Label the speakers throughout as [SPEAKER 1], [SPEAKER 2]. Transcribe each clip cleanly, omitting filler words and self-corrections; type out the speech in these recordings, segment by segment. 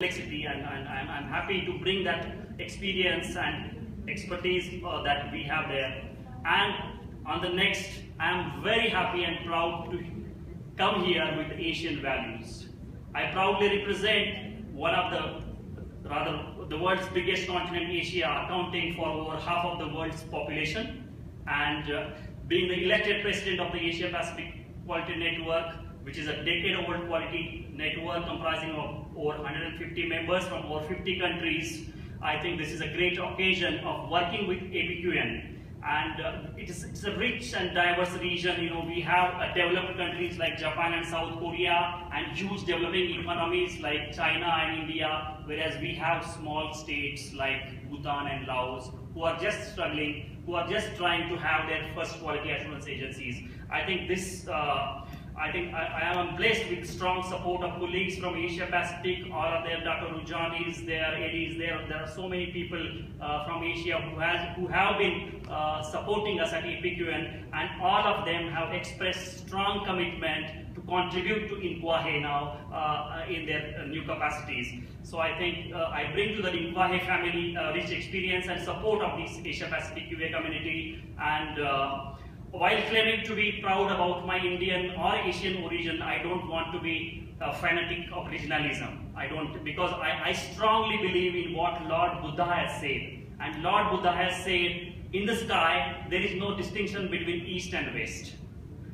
[SPEAKER 1] complexity, and I'm happy to bring that experience and expertise that we have there. And on the next, I'm very happy and proud to come here with Asian values. I proudly represent one of the world's biggest continent, Asia, accounting for over half of the world's population, and being the elected president of the Asia Pacific Quality Network, which is a decade-old quality network comprising of over 150 members from over 50 countries. I think this is a great occasion of working with APQN. And it's a rich and diverse region. You know, we have developed countries like Japan and South Korea, and huge developing economies like China and India, whereas we have small states like Bhutan and Laos who are just struggling, who are just trying to have their first quality assurance agencies. I think this I am blessed with strong support of colleagues from Asia Pacific. All of them, Dr. Rujani is there, Eddie is there. There are so many people from Asia who have been supporting us at APQN, and all of them have expressed strong commitment to contribute to INQAAHE now in their new capacities. So I think I bring to the INQAAHE family rich experience and support of this Asia Pacific QA community. And while claiming to be proud about my Indian or Asian origin, I don't want to be a fanatic of regionalism. Because I strongly believe in what Lord Buddha has said. And Lord Buddha has said, in the sky, there is no distinction between East and West.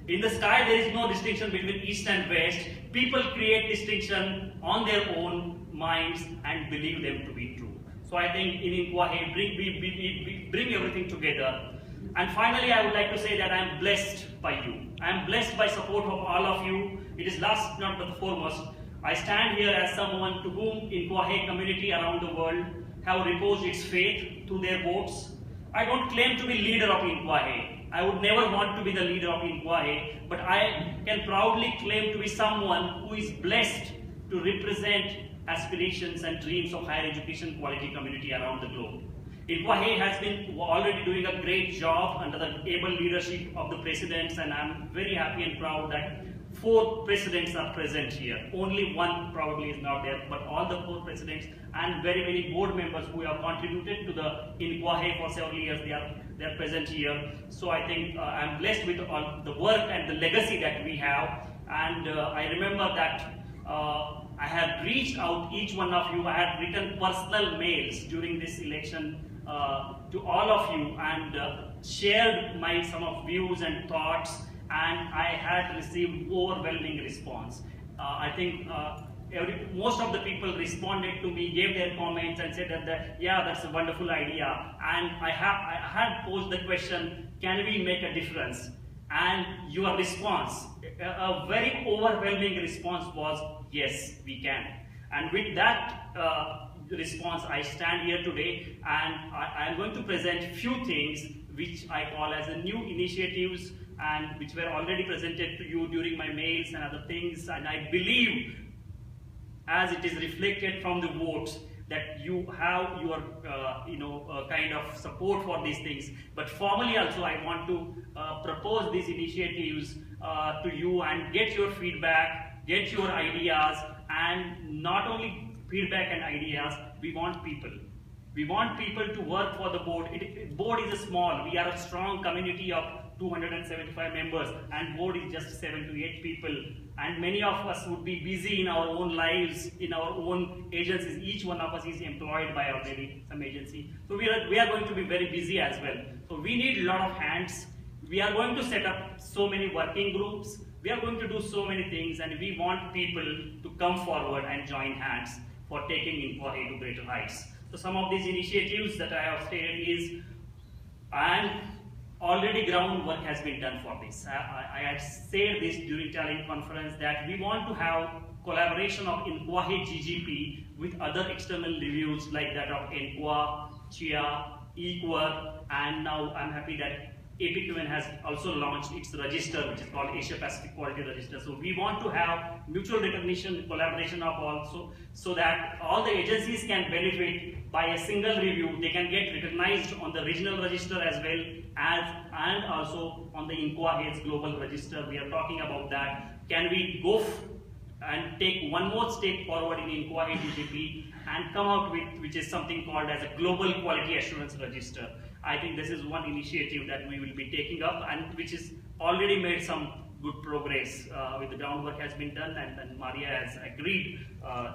[SPEAKER 1] In the sky, there is no distinction between East and West. People create distinction on their own minds and believe them to be true. So I think in INQAAHE, we bring everything together. And finally, I would like to say that I am blessed by you. I am blessed by support of all of you. It is last not but the foremost. I stand here as someone to whom INQAAHE community around the world have reposed its faith through their votes. I don't claim to be leader of INQAAHE. I would never want to be the leader of INQAAHE, but I can proudly claim to be someone who is blessed to represent aspirations and dreams of higher education quality community around the globe. INQAAHE has been already doing a great job under the able leadership of the presidents, and I'm very happy and proud that 4 presidents are present here. Only one probably is not there, but all the 4 presidents and very many board members who have contributed to the INQAAHE for several years, they are present here. So I think I'm blessed with all the work and the legacy that we have. And I remember that I had reached out each one of you. I had written personal mails during this election to all of you, and shared my some of views and thoughts, and I had received overwhelming response. I think most of the people responded to me, gave their comments, and said that yeah, that's a wonderful idea. And I had posed the question, can we make a difference? And your response, a very overwhelming response was, yes, we can. And with that response, I stand here today, and I am going to present few things which I call as the new initiatives, and which were already presented to you during my mails and other things. And I believe, as it is reflected from the votes, that you have your kind of support for these things. But formally also, I want to propose these initiatives to you and get your feedback, get your ideas, and not only feedback and ideas, we want people. We want people to work for the board. Board is a small, we are a strong community of 275 members, and board is just 7 to 8 people. And many of us would be busy in our own lives, in our own agencies. Each one of us is employed by already some agency. So we are going to be very busy as well. So we need a lot of hands. We are going to set up so many working groups. We are going to do so many things, and we want people to come forward and join hands for taking INQAAHE to greater heights. So some of these initiatives that I have stated is, and already groundwork has been done for this. I had said this during talent conference that we want to have collaboration of INQAAHE GGP with other external reviews like that of INQAAHE, CHIA, INQAAHE, and now I'm happy that APQN has also launched its register, which is called Asia Pacific Quality Register. So we want to have mutual recognition, collaboration of also, so that all the agencies can benefit by a single review. They can get recognized on the regional register as well as, and also on the INQAAHE's global register. We are talking about that. Can we go and take one more step forward in INQAAHE DGP and come out with which is something called as a Global Quality Assurance Register. I think this is one initiative that we will be taking up and which is already made some good progress. With the groundwork has been done, and Maria has agreed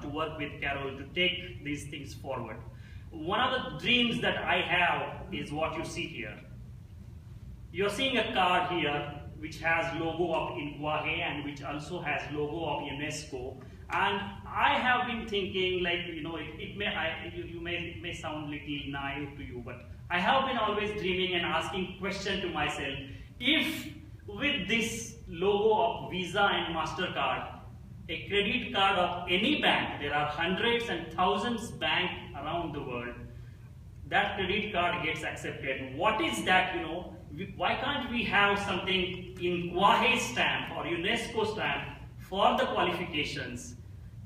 [SPEAKER 1] to work with Carol to take these things forward. One of the dreams that I have is what you see here. You're seeing a card here which has logo of INQAAHE and which also has logo of UNESCO. And I have been thinking, like, you know, it may sound little naive to you, but I have been always dreaming and asking question to myself, if with this logo of Visa and MasterCard, a credit card of any bank, there are hundreds and thousands banks around the world, that credit card gets accepted. What is that, you know? Why can't we have something INQAAHE stamp or UNESCO stamp for the qualifications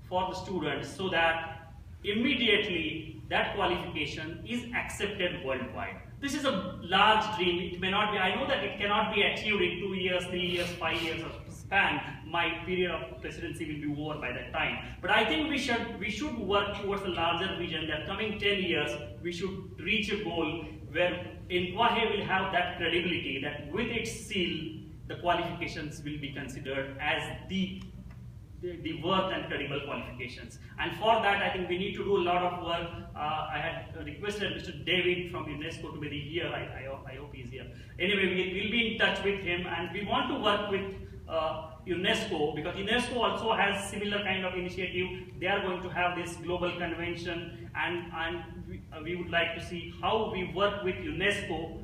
[SPEAKER 1] for the students, so that immediately that qualification is accepted worldwide? This is a large dream. It may not be, I know that it cannot be achieved in 2 years, 3 years, 5 years of span. My period of presidency will be over by that time. But I think we should work towards a larger vision that coming 10 years, we should reach a goal where INQAAHE will have that credibility, that with its seal, the qualifications will be considered as the worth and credible qualifications. And for that, I think we need to do a lot of work. I had requested Mr. David from UNESCO to be here. I hope he's here. Anyway, we'll be in touch with him, and we want to work with UNESCO, because UNESCO also has similar kind of initiative. They are going to have this global convention, and we would like to see how we work with UNESCO,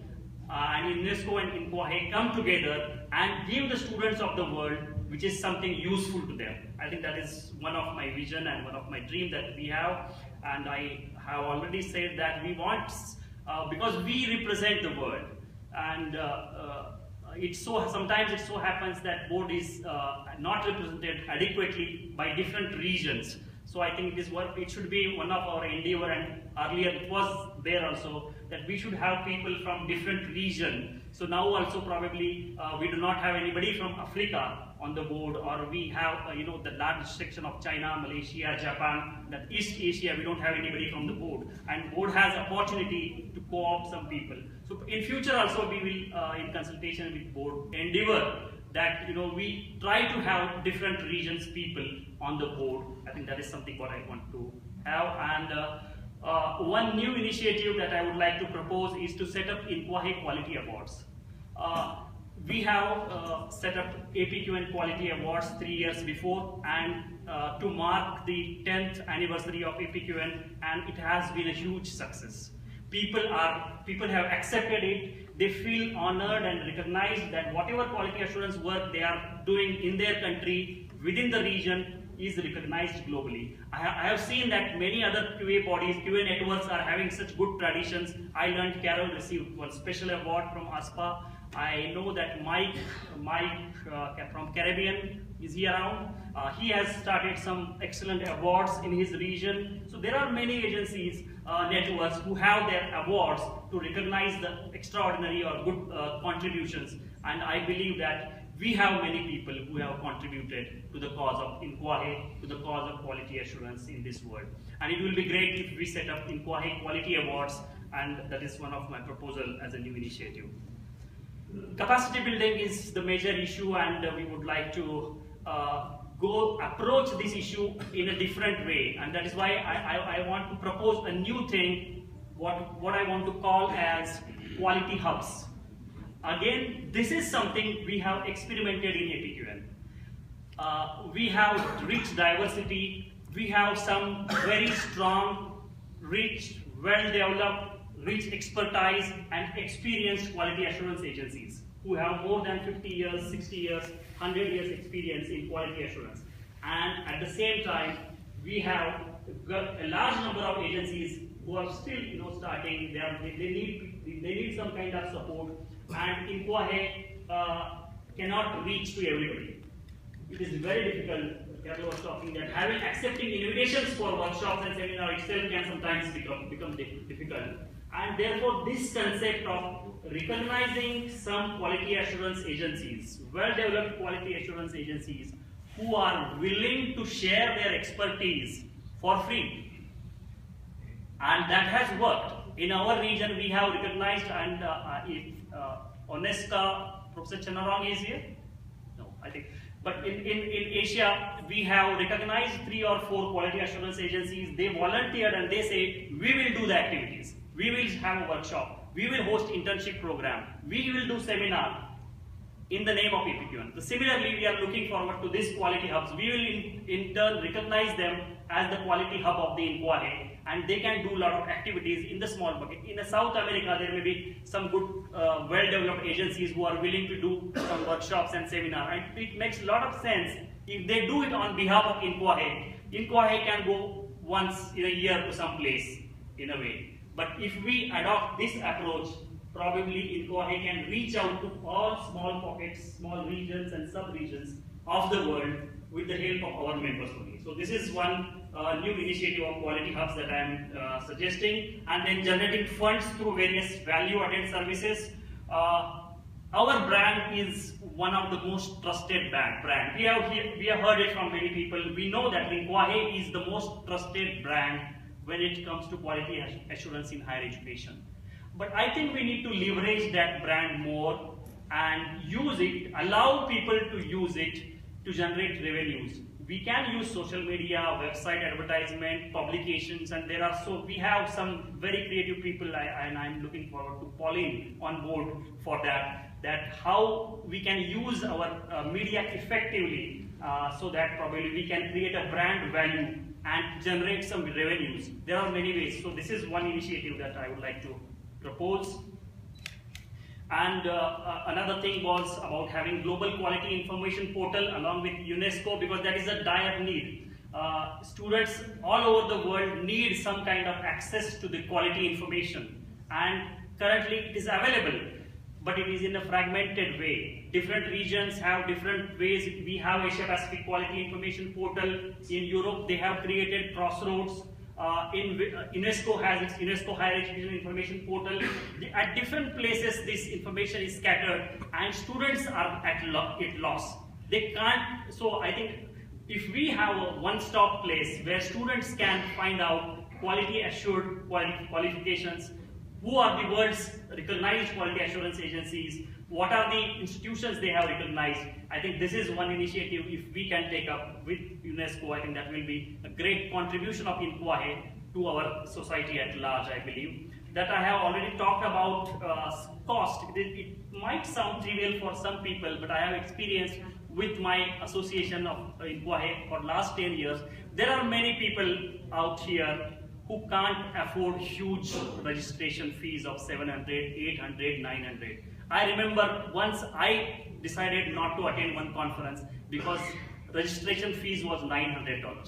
[SPEAKER 1] and UNESCO and INQAAHE come together and give the students of the world which is something useful to them. I think that is one of my vision and one of my dream that we have, and I have already said that we want, because we represent the world, and sometimes it so happens that board is not represented adequately by different regions. So I think it should be one of our endeavor, and earlier it was there also, that we should have people from different region. So now also probably we do not have anybody from Africa on the board, or we have the large section of China, Malaysia, Japan, that East Asia, we don't have anybody from the board, and board has opportunity to co-opt some people. So in future also we will, in consultation with board, endeavor that we try to have different regions people on the board. I think that is something what I want to have. And one new initiative that I would like to propose is to set up INQAAHE Quality Awards. We have set up APQN Quality Awards 3 years before, and to mark the 10th anniversary of APQN, and it has been a huge success. People have accepted it. They feel honored and recognized that whatever quality assurance work they are doing in their country, within the region, is recognized globally. I have seen that many other QA bodies, QA networks are having such good traditions. I learned Carol received one special award from ASPA. I know that Mike from Caribbean is here around. He has started some excellent awards in his region. So there are many agencies, networks who have their awards to recognize the extraordinary or good contributions. And I believe that we have many people who have contributed to the cause of INQAAHE, to the cause of quality assurance in this world. And it will be great if we set up INQAAHE Quality Awards, and that is one of my proposal as a new initiative. Capacity building is the major issue, and we would like to approach this issue in a different way, and that is why I want to propose a new thing, what I want to call as quality hubs. Again, this is something we have experimented in APQN. We have rich diversity, we have some very strong, rich, well-developed, rich expertise and experienced quality assurance agencies who have more than 50 years, 60 years, 100 years experience in quality assurance. And at the same time, we have got a large number of agencies who are still starting. They need some kind of support, and INQAAHE cannot reach to everybody. It is very difficult. Carol was talking that accepting invitations for workshops and seminars itself can sometimes become difficult. And therefore, this concept of recognizing some quality assurance agencies, well-developed quality assurance agencies, who are willing to share their expertise for free. And that has worked. In our region, we have recognized, and if UNESCO, Professor Channarong is here? No, I think. But in Asia, we have recognized 3 or 4 quality assurance agencies. They volunteered and they say, we will do the activities. We will have a workshop. We will host internship program. We will do seminar in the name of APQN. So similarly, we are looking forward to these quality hubs. We will in turn recognize them as the quality hub of the INQAAHE, and they can do a lot of activities in the small bucket. In South America, there may be some good, well-developed agencies who are willing to do some workshops and seminar, and it makes a lot of sense if they do it on behalf of INQAAHE. INQAAHE can go once in a year to some place, in a way. But if we adopt this approach, probably INQAAHE can reach out to all small pockets, small regions and sub-regions of the world with the help of our members only. So this is one new initiative of quality hubs that I am suggesting, and then generating funds through various value-added services. Our brand is one of the most trusted brand. We have heard it from many people. We know that INQAAHE is the most trusted brand when it comes to quality assurance in higher education. But I think we need to leverage that brand more and use it, allow people to use it to generate revenues. We can use social media, website advertisement, publications, and we have some very creative people, and I'm looking forward to Pauline on board for that how we can use our media effectively so that probably we can create a brand value and generate some revenues. There are many ways. So this is one initiative that I would like to propose. And another thing was about having global quality information portal along with UNESCO, because that is a dire need. Students all over the world need some kind of access to the quality information, and currently it is available, but it is in a fragmented way. Different regions have different ways. We have Asia Pacific Quality Information Portal. In Europe, they have created Crossroads. UNESCO has its UNESCO Higher Education Information Portal. At different places, this information is scattered, and students are at loss. They can't. So I think if we have a one-stop place where students can find out quality assured qualifications, who are the world's recognized quality assurance agencies, what are the institutions they have recognized, I think this is one initiative if we can take up with UNESCO. I think that will be a great contribution of INQAAHE to our society at large, I believe. That I have already talked about cost. It might sound trivial for some people, but I have experienced with my association of INQAAHE for last 10 years. There are many people out here who can't afford huge registration fees of 700, 800, 900. I remember once I decided not to attend one conference because registration fees was $900.